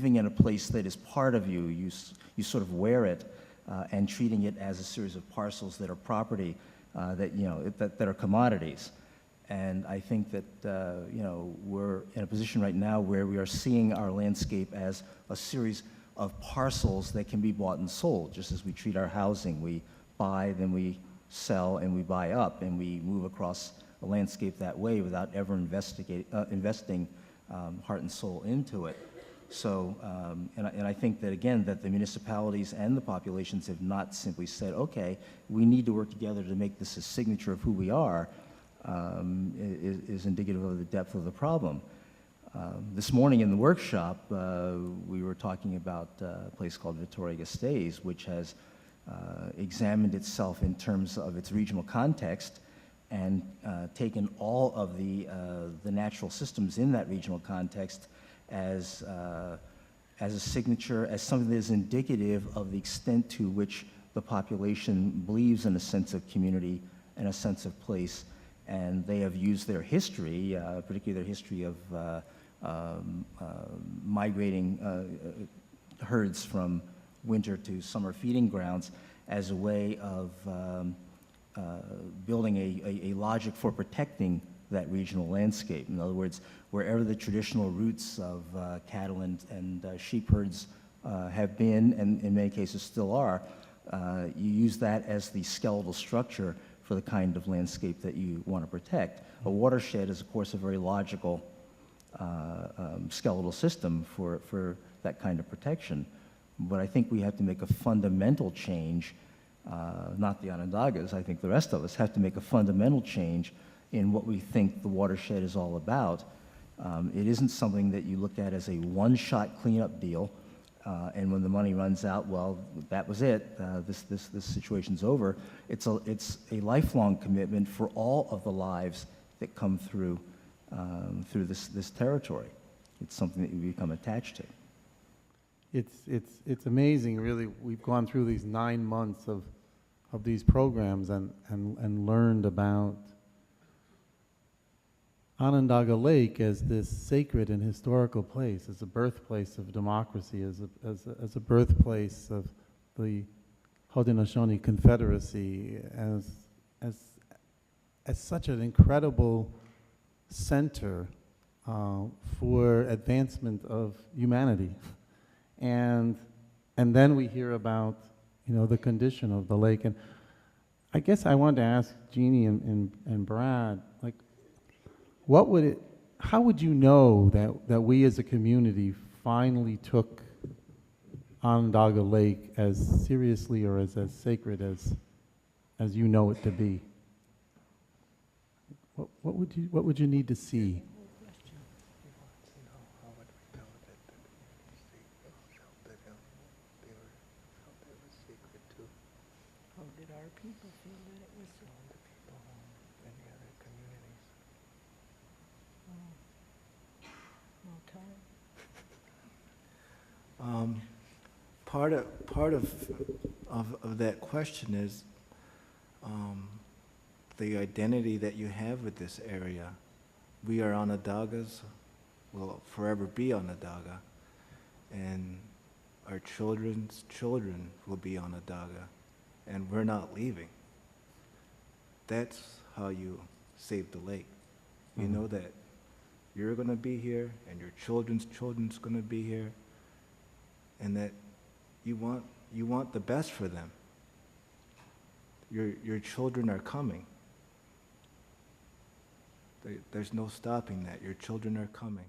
living in a place that is part of you. You sort of wear it, and treating it as a series of parcels that are property, that are commodities. And I think that we're in a position right now where we are seeing our landscape as a series of parcels that can be bought and sold, just as we treat our housing. We buy, then we sell, and we buy up, and we move across a landscape that way without ever investing heart and soul into it. So, and I think that, again, that the municipalities and the populations have not simply said, okay, we need to work together to make this a signature of who we are, is indicative of the depth of the problem. This morning in the workshop, we were talking about a place called Vitoria-Gasteiz, which has examined itself in terms of its regional context and taken all of the natural systems in that regional context as a signature, as something that is indicative of the extent to which the population believes in a sense of community and a sense of place. And they have used their history, particularly their history of migrating herds from winter to summer feeding grounds, as a way of building a logic for protecting that regional landscape. In other words, wherever the traditional roots of cattle and sheep herds have been, and in many cases still are, you use that as the skeletal structure for the kind of landscape that you want to protect. A watershed is, of course, a very logical skeletal system for that kind of protection. But I think we have to make a fundamental change, not the Onondagas, I think the rest of us have to make a fundamental change in what we think the watershed is all about. It isn't something that you look at as a one-shot cleanup deal, and when the money runs out, well, that was it. This situation's over. It's a lifelong commitment for all of the lives that come through this territory. It's something that you become attached to. It's amazing, really. We've gone through these 9 months of these programs and learned about Onondaga Lake as this sacred and historical place, as a birthplace of democracy, as a birthplace of the Haudenosaunee Confederacy, as such an incredible center for advancement of humanity. And then we hear about, the condition of the lake. And I guess I wanted to ask Jeannie and Brad, like, how would you know that we as a community finally took Onondaga Lake as seriously or as sacred as you know it to be? What would you need to see? How did our people feel that it was so? The people in any other communities? No time. Part of that question is the identity that you have with this area. We are Onondagas, will forever be Onondaga, and our children's children will be Onondaga, and we're not leaving. That's how you save the lake. You know that you're going to be here, and your children's children's going to be here, and that you want the best for them. Your children are coming. There's no stopping that. Your children are coming.